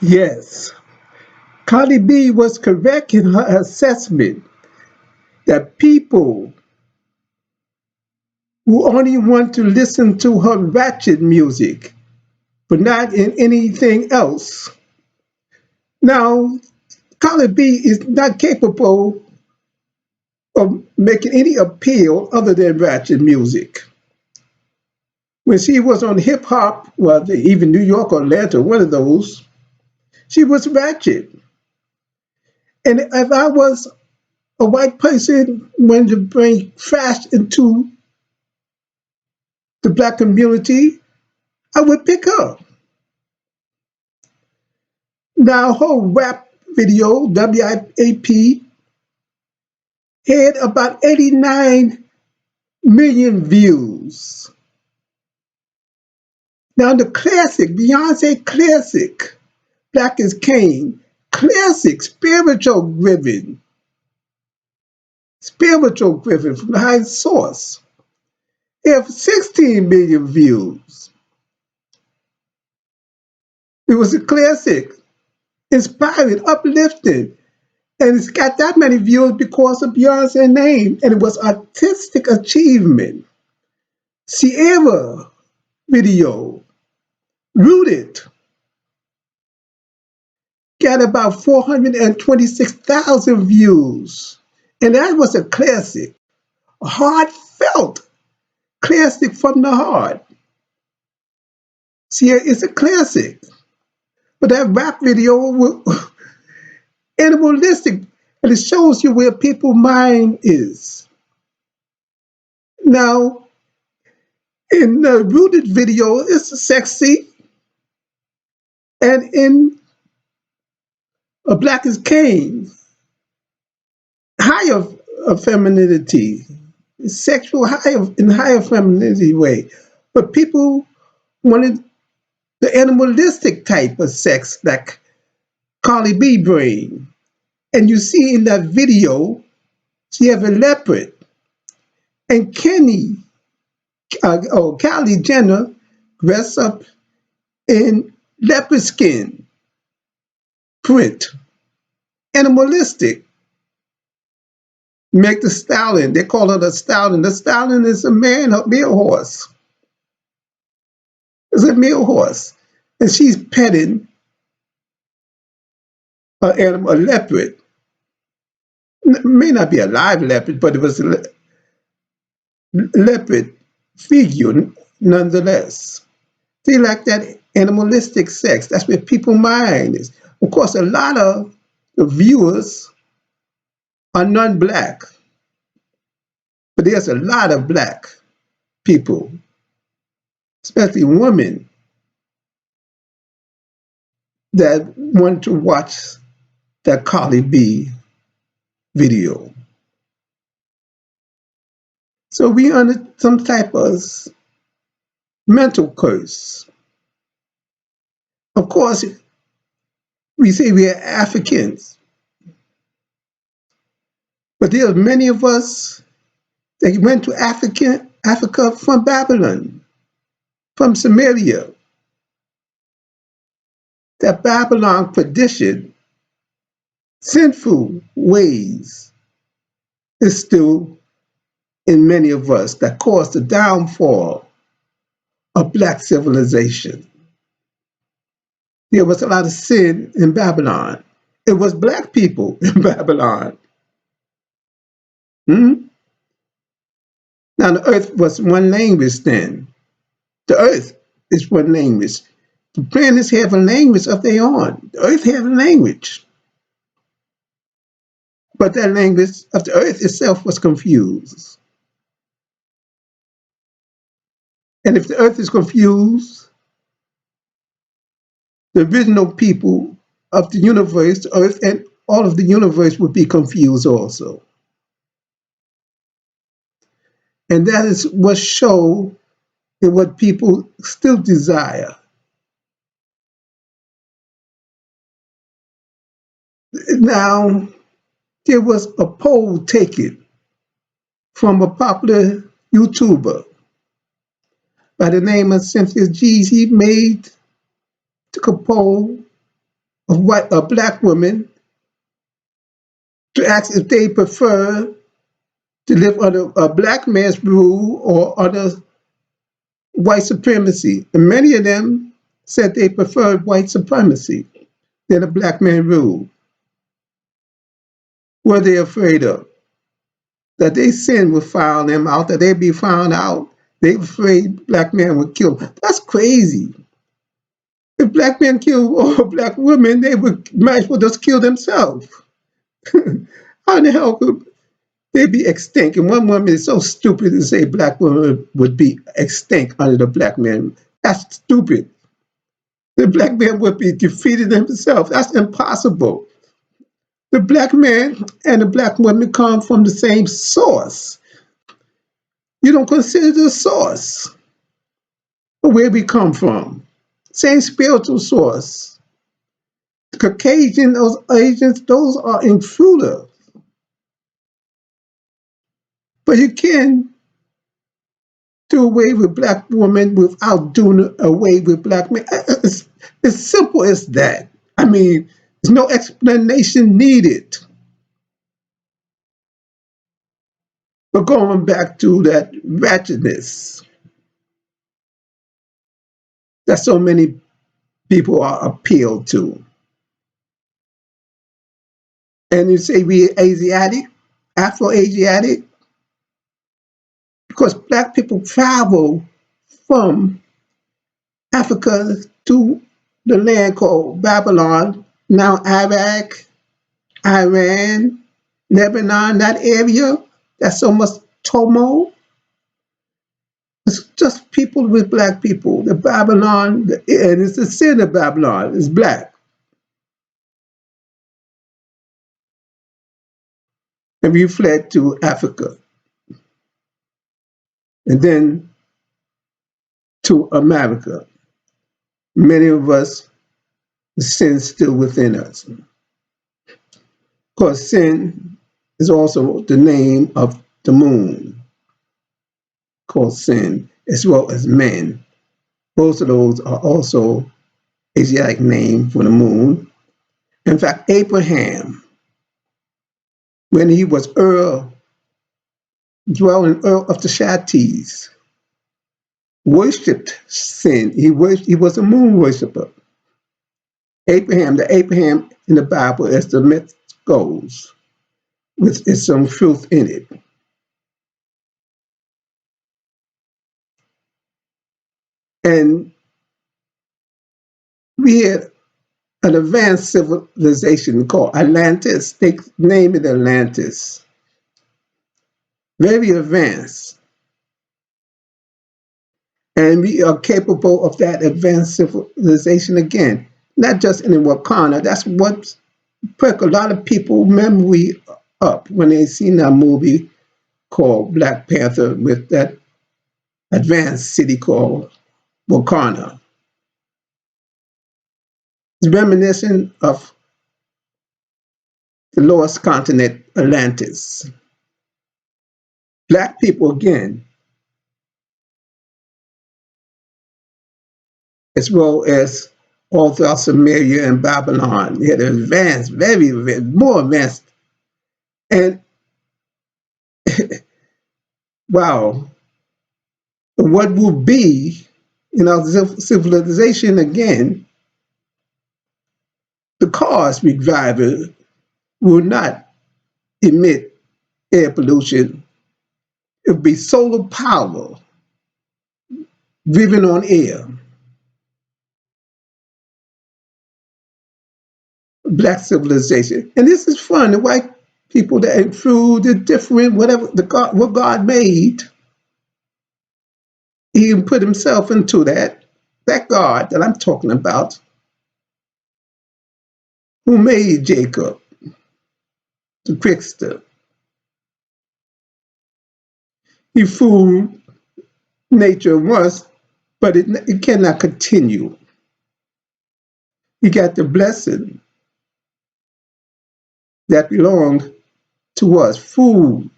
Yes, Cardi B was correct in her assessment that people who only want to listen to her ratchet music, but not in anything else. Now, Cardi B is not capable of making any appeal other than ratchet music. When she was on hip hop, well, even New York or Atlanta, one of those, she was ratchet. And if I was a white person wanting to bring trash into the black community, I would pick her. Now, her rap video, WIAP, had about 89 million views. Now, the classic, Beyonce classic, Black is King, classic, spiritual driven from the high source, have 16 million views. It was a classic, inspiring, uplifting, and it's got that many views because of Beyonce's name, and it was artistic achievement. Ciara video, Rooted, got about 426,000 views, and that was a classic, a heartfelt classic from the heart. Ciara is a classic, but that rap video was animalistic, and it shows you where people's mind is. Now, in the Rooted video, it's sexy, and in a Black is King, higher femininity, sexual higher in higher femininity way. But people wanted the animalistic type of sex like Cardi B bring. And you see in that video, she have a leopard. And Kylie Jenner dressed up in leopard skin print, animalistic. Make the stallion, they call her the stallion. The stallion is a man, a male horse. It's a male horse. And she's petting an animal, a leopard. It may not be a live leopard, but it was a leopard figure nonetheless. They like that animalistic sex. That's where people's mind is. Of course, a lot of the viewers are non-black, but there's a lot of black people, especially women, that want to watch that Cardi B video. So we under some type of mental curse. Of course, we say we are Africans, but there are many of us that went to Africa from Babylon, from Samaria. That Babylon tradition, sinful ways, is still in many of us that caused the downfall of black civilization. There was a lot of sin in Babylon. It was black people in Babylon. Hmm? Now, the earth was one language then. The earth is one language. The planets have a language of their own. The earth has a language. But that language of the earth itself was confused. And if the earth is confused, the original people of the universe, the earth, and all of the universe would be confused also. And that is what shows in what people still desire. Now, there was a poll taken from a popular YouTuber by the name of Cynthia G. He made, took a poll of what a black woman to ask if they prefer to live under a black man's rule or under white supremacy. And many of them said they preferred white supremacy than a black man rule. What are they afraid of? That their sin would find them out, that they'd be found out. They were afraid black men would kill them. That's crazy. If black men kill all black women, they would might as well just kill themselves. How in the hell could they be extinct? And one woman is so stupid to say black women would be extinct under the black man. That's stupid. The black man would be defeated himself. That's impossible. The black man and the black woman come from the same source. You don't consider the source of where we come from. Same spiritual source. The Caucasian, those Asians, those are intruders. But you can do away with black women without doing away with black men. It's simple as that. I mean, there's no explanation needed. But going back to that ratchetness that so many people are appealed to. And you say we Asiatic, Afro-Asiatic, because black people travel from Africa to the land called Babylon, now Iraq, Iran, Lebanon, that area, that's so much turmoil. It's just people with black people. The Babylon, and it's the sin of Babylon, is black. And we fled to Africa. And then to America. Many of us, the sin still within us. Of course, sin is also the name of the moon, called sin, as well as men. Both of those are also Asiatic name for the moon. In fact, Abraham, when he was dwelling Ur of the Chaldees, worshipped sin. He was a moon worshiper. Abraham, the Abraham in the Bible, as the myth goes, with some truth in it. And we had an advanced civilization called Atlantis. They named it Atlantis. Very advanced. And we are capable of that advanced civilization again. Not just in Wakanda. That's what perked a lot of people memory up when they seen that movie called Black Panther with that advanced city called Wakanda. It's reminiscent of the lost continent, Atlantis. Black people, again, as well as all throughout Samaria and Babylon, they had advanced, very advanced, more advanced. And wow, what will be in our civilization again, the cars we drive will not emit air pollution. It will be solar power driven on air. Black civilization. And this is fun. The white people that intrude, the different, whatever, what God made, he put himself into that God that I'm talking about, who made Jacob, the trickster. He fooled nature once, but it cannot continue. He got the blessing that belonged to us. Food,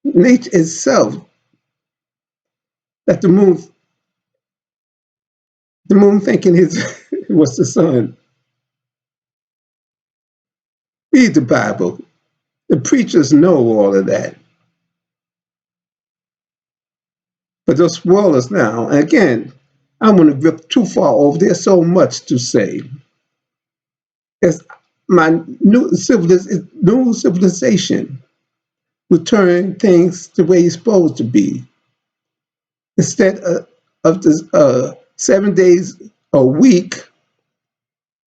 nature itself, that the moon thinking it was the sun. Read the Bible. The preachers know all of that. But those spoilers now, and again, I want to grip too far over. There's so much to say. As my new civilization will turn things the way it's supposed to be. Instead of the 7 days a week,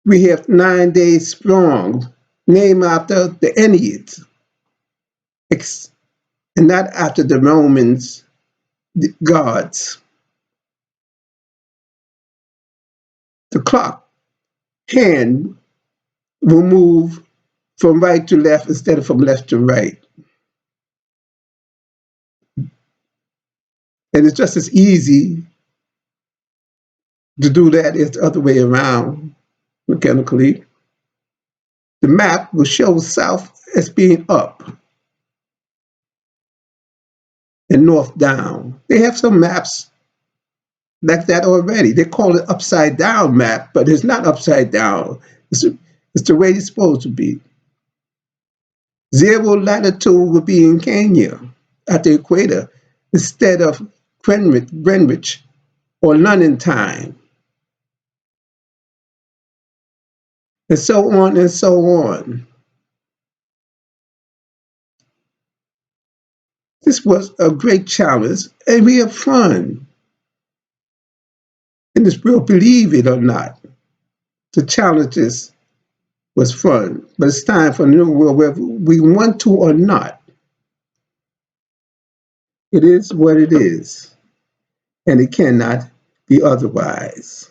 we have 9 days strong, named after the Enneads, and not after the Romans, the gods. The clock hand will move from right to left instead of from left to right. And it's just as easy to do that as the other way around mechanically. The map will show south as being up and north down. They have some maps like that already. They call it upside down map, but it's not upside down. It's the way it's supposed to be. Zero latitude will be in Kenya at the equator instead of Greenwich or London time, and so on and so on. This was a great challenge, and we have fun. And this real, believe it or not, the challenges was fun. But it's time for a new world, whether we want to or not. It is what it is, and it cannot be otherwise.